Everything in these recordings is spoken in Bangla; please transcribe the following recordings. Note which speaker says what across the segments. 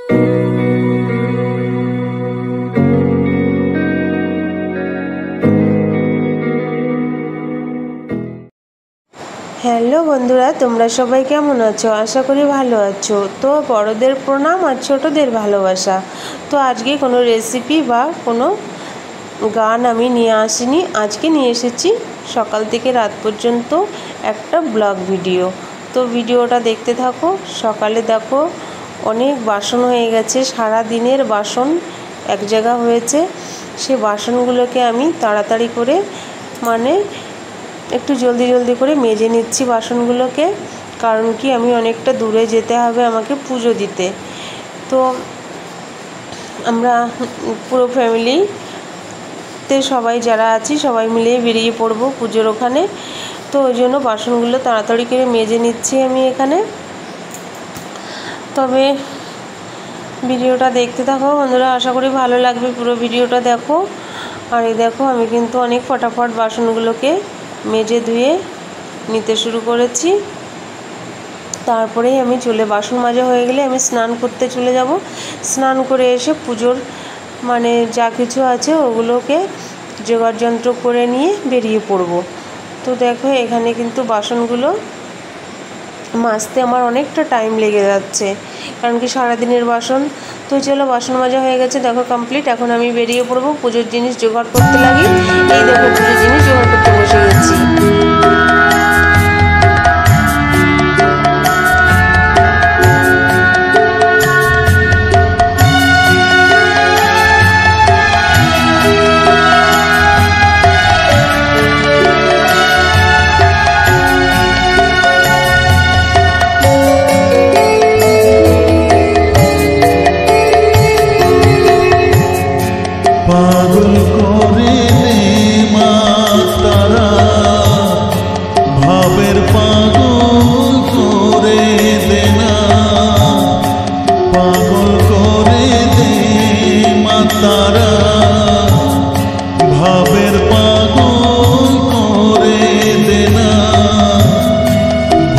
Speaker 1: হ্যালো বন্ধুরা, তোমরা সবাই কেমন আছো? আশা করি ভালো আছো। তো বড়দের প্রণাম আর ছোটদের ভালোবাসা। তো আজকে কোনো রেসিপি বা কোনো গান আমি নিয়ে আসিনি। আজকে নিয়ে এসেছি সকাল থেকে রাত পর্যন্ত একটা ব্লগ ভিডিও। তো ভিডিওটা দেখতে থাকো। সকালে দেখো অনেক বাসন হয়ে গেছে, সারা দিনের বাসন এক জায়গা হয়েছে। সে বাসনগুলোকে আমি তাড়াতাড়ি করে একটু জলদি করে মেজে নিচ্ছি বাসনগুলোকে। কারণ কি আমি অনেকটা দূরে যেতে হবে আমাকে পুজো দিতে। তো আমরা পুরো ফ্যামিলিতে সবাই যারা আছি সবাই মিলে বেরিয়ে পড়বো পুজোর ওখানে। তো ওই জন্য বাসনগুলো তাড়াতাড়ি করে মেজে নিচ্ছি আমি এখানে। তবে ভিডিওটা দেখতে থাকো বন্ধুরা, আশা করি ভালো লাগবে। পুরো ভিডিওটা দেখো। আর এই দেখো আমি কিন্তু অনেক ফটাফট বাসনগুলোকে মেজে ধুয়ে নিতে শুরু করেছি। তারপরেই আমি বাসন মাজা হয়ে গেলে আমি স্নান করতে চলে যাব। স্নান করে এসে পুজোর যা কিছু আছে ওগুলোকে জোগাড় যন্ত্র করে নিয়ে বেরিয়ে পড়ব। তো দেখো এখানে কিন্তু বাসনগুলো মাজতে আমার অনেকটা টাইম লেগে যাচ্ছে, কারণ কি সারাদিনের বাসন। তো চলো, বাসন মাজা হয়ে গেছে, দেখো কমপ্লিট। এখন আমি বেরিয়ে পড়বো পুজোর জিনিস জোগাড় করতে লাগি। এই দেখো পুজোর জিনিস জোগাড় করতে বসে গেছি।
Speaker 2: পাগল করে দে মা তারা, ভাবের পাগল করে দে না। পাগল করে দে মা তারা, ভাবের পাগল করে দে না।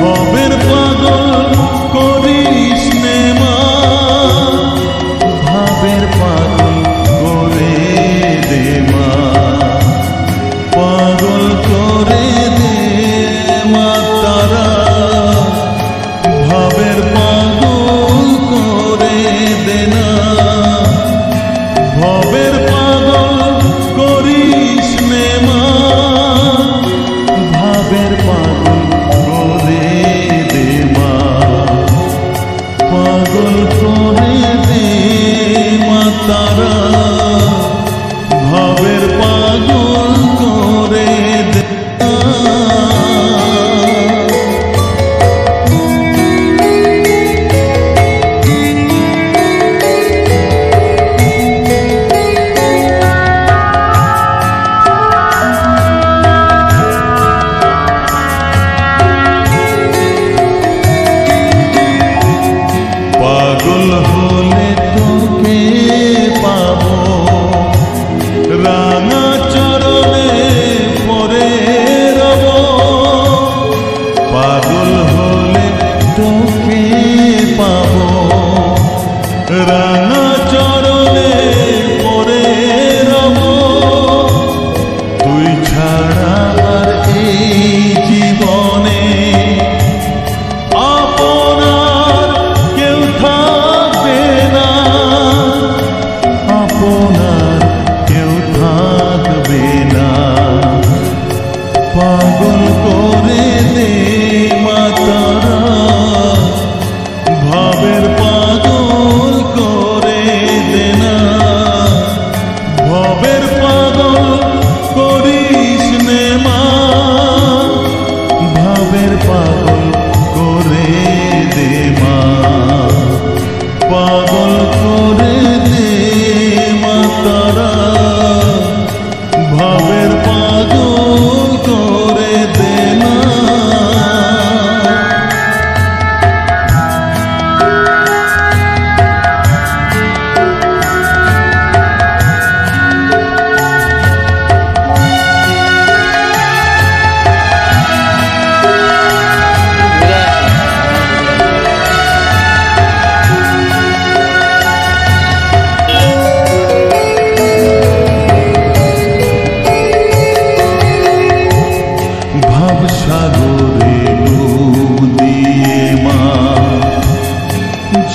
Speaker 2: ভবের পাগল করিস নে মা, ভাবের পাগল করে দে মা। পাগল করে দে মা তারা, ভাবের পাগল করে দে না। ভবের পাগল করিস নে মা, ভাবের পাগল করে দে মা। পাগল করে দে মা তারা, ভাবের পাগল করে দে।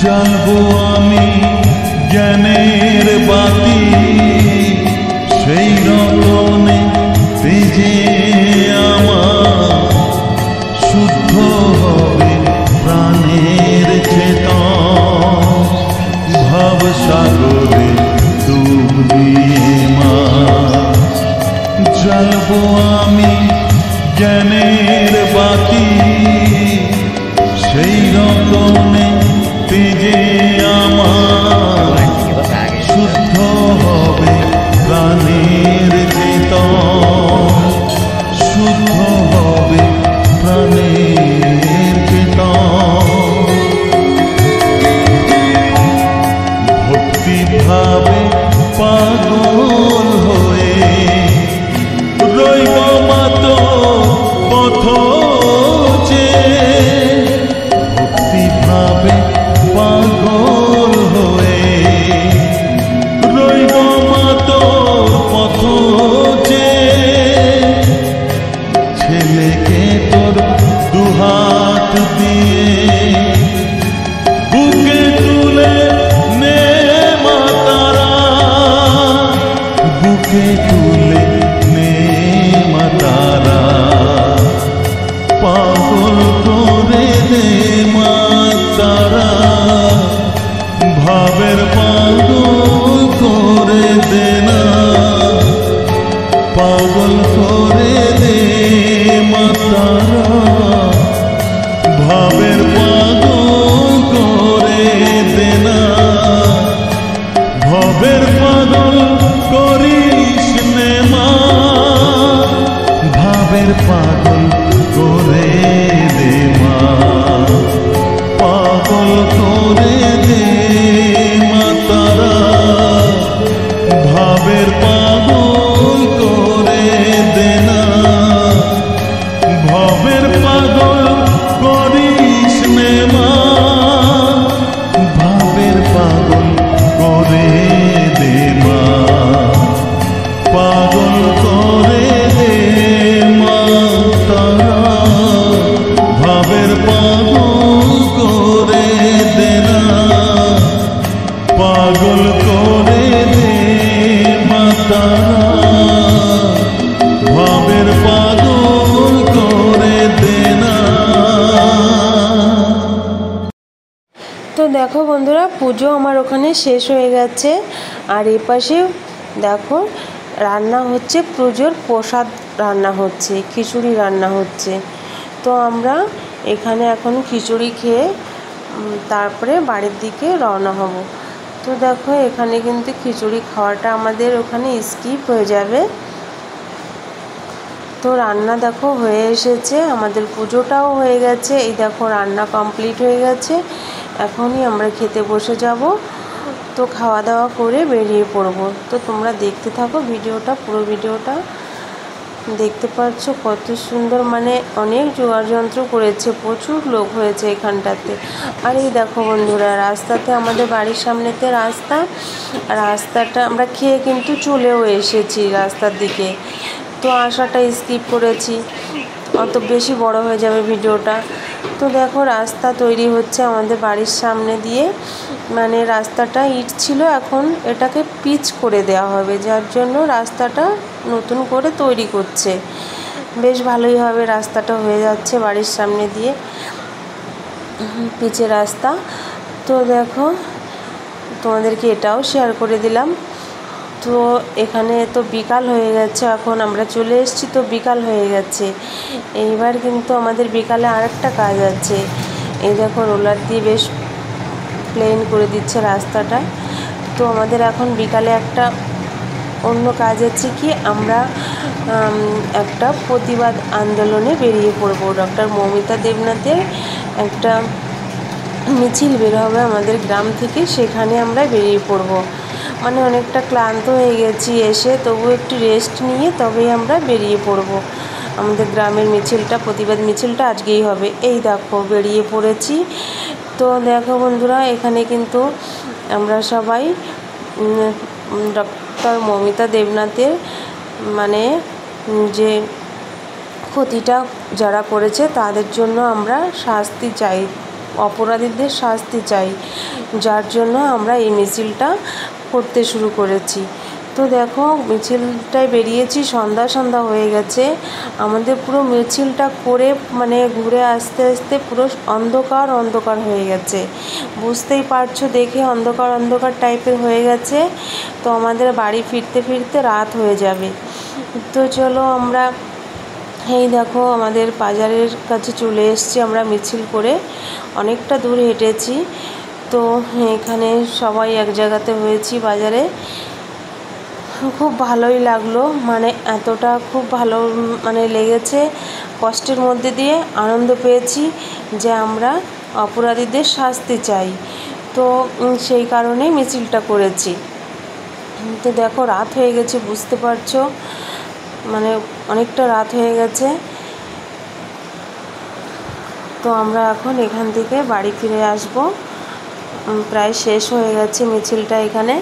Speaker 2: জ্বালবো আমি জ্ঞানের বাতি, সেই রতনে তেজে আমার শুদ্ধ হবে প্রাণের চেতন। ভাব সাগরে ডুব দিয়ে মা জ্বালবো আমি জ্ঞানের বাতি, সেই রতনে তেজে আমার শুদ্ধ হবে প্রাণের চেতন, শুদ্ধ হবে প্রাণের চেতন। ভক্তি ভাবে পাগল হয়ে রইব মাত পথ চেয়ে, ভক্তি ভাবে পাগল হয়ে রইব মাত পথ চেয়ে। ছেলেকে তোর দুহাত দিয়ে বুকে তুলে নে মা তারা, বুকে তুলে নে মা তারা। পাগল করে দে মা তারা, ভাবের পাগল করে দে না, পাগল করে দে মা তারা, ভাবের পাগল করে দে না। ভবের পাগল করিস নে মা, ভাবের পাগল করে দে মা, পাগল করে দে মা তারা, ভাবের পাগল করে দে না, ভবের পাগল করিস নে মা, ভাবের পাগল করে দে মা, পাগল করে দে মা তারা, ভাবের পাগল করে দে না, পাগল করে দে মা তারা, ভাবের পাগল করে দে না।
Speaker 1: তো দেখো বন্ধুরা, পুজো আমার ওখানে শেষ হয়ে গেছে। আর এই পাশে দেখো রান্না হচ্ছে, পুজোর প্রসাদ রান্না হচ্ছে, খিচুড়ি রান্না হচ্ছে। তো আমরা এখানে এখন খিচুড়ি খেয়ে তারপরে বাড়ির দিকে রওনা হব। তো দেখো এখানে কিন্তু খিচুড়ি খাওয়াটা আমাদের ওখানে স্কিপ হয়ে যাবে। তো রান্না দেখো হয়ে এসেছে, আমাদের পুজোটাও হয়ে গেছে। এই দেখো রান্না কমপ্লিট হয়ে গেছে, এখনই আমরা খেতে বসে যাব। তো খাওয়া দাওয়া করে বেরিয়ে পড়ব। তো তোমরা দেখতে থাকো ভিডিওটা, পুরো ভিডিওটা দেখতে পাচ্ছ কত সুন্দর, মানে অনেক যোগাযন্ত্র করেছে, প্রচুর লোক হয়েছে এখানটাতে। আর এই দেখো বন্ধুরা, রাস্তাতে আমাদের বাড়ির সামনেতে রাস্তাটা আমরা খেয়ে কিন্তু চলেও এসেছি রাস্তার দিকে। তো আসাটা স্কিপ করেছি, অত বেশি বড় হয়ে যাবে ভিডিওটা। তো দেখো রাস্তা তৈরি হচ্ছে আমাদের বাড়ির সামনে দিয়ে, মানে রাস্তাটা ইট ছিল, এখন এটাকে পিচ করে দেওয়া হবে, যার জন্য রাস্তাটা নতুন করে তৈরি করছে। বেশ ভালোই হবে, রাস্তাটা হয়ে যাচ্ছে বাড়ির সামনে দিয়ে, পিচের রাস্তা। তো দেখো তোমাদেরকে এটাও শেয়ার করে দিলাম। তো এখানে তো বিকাল হয়ে গেছে, এখন আমরা চলে এসেছি, তো বিকাল হয়ে গেছে। এইবার কিন্তু আমাদের বিকালে আরেকটা কাজ আছে। এই দেখো রোলার দিয়ে বেশ প্লেন করে দিচ্ছে রাস্তাটা। তো আমাদের এখন বিকালে একটা অন্য কাজ আছে, কি আমরা একটা প্রতিবাদ আন্দোলনে বেরিয়ে পড়বো। ডক্টর মৌমিতা দেবনাথের একটা মিছিল বের হবে আমাদের গ্রাম থেকে, সেখানে আমরা বেরিয়ে পড়বো। মানে অনেকটা ক্লান্ত হয়ে গেছি এসে, তবু একটু রেস্ট নিয়ে তবেই আমরা বেরিয়ে পড়বো। আমাদের গ্রামের মিছিলটা, প্রতিবাদ মিছিলটা আজকেই হবে। এই দেখো বেরিয়ে পড়েছি। তো দেখো বন্ধুরা, এখানে কিন্তু আমরা সবাই ডক্টর মৌমিতা দেবনাথের মানে যে ক্ষতিটা যারা করেছে তাদের জন্য আমরা শাস্তি চাই, অপরাধীদের শাস্তি চাই, যার জন্য আমরা এই মিছিলটা করতে শুরু করেছি। তো দেখো মিছিলটায় বেরিয়েছি, সন্ধ্যা সন্ধ্যা হয়ে গেছে। আমাদের পুরো মিছিলটা করে মানে ঘুরে আসতে আসতে পুরো অন্ধকার অন্ধকার হয়ে গেছে, বুঝতেই পারছো দেখে অন্ধকার অন্ধকার টাইপের হয়ে গেছে। তো আমাদের বাড়ি ফিরতে ফিরতে রাত হয়ে যাবে। তো চলো আমরা এই দেখো আমাদের বাজারের কাছে চলে এসেছি। আমরা মিছিল করে অনেকটা দূর হেঁটেছি। তো এখানে সবাই এক জায়গাতে হয়েছি বাজারে। খুব ভালোই লাগলো, মানে এতটা খুব ভালো মানে লেগেছে, কষ্টের মধ্যে দিয়ে আনন্দ পেয়েছি যে আমরা অপরাধীদের শাস্তি চাই। তো সেই কারণেই মিছিলটা করেছি। তো দেখো রাত হয়ে গেছে, বুঝতে পারছো মানে অনেকটা রাত হয়ে গেছে। তো আমরা এখন এখান থেকে বাড়ি ফিরে আসব। প্রায় শেষ হয়ে গেছে মিছিলটা এখানে।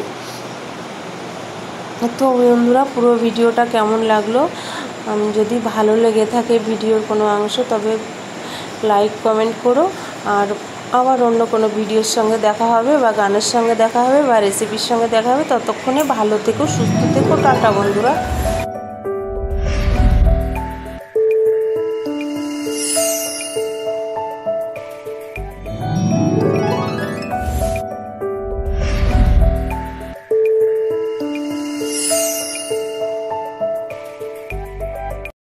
Speaker 1: তো বন্ধুরা পুরো ভিডিওটা কেমন লাগলো, যদি ভালো লেগে থাকে ভিডিওর কোনো অংশ, তবে লাইক কমেন্ট করো। আর আবার অন্য কোনো ভিডিওর সঙ্গে দেখা হবে, বা গানের সঙ্গে দেখা হবে, বা রেসিপির সঙ্গে দেখা হবে। ততক্ষণে ভালো থেকো, সুস্থ থেকো, টাটা বন্ধুরা।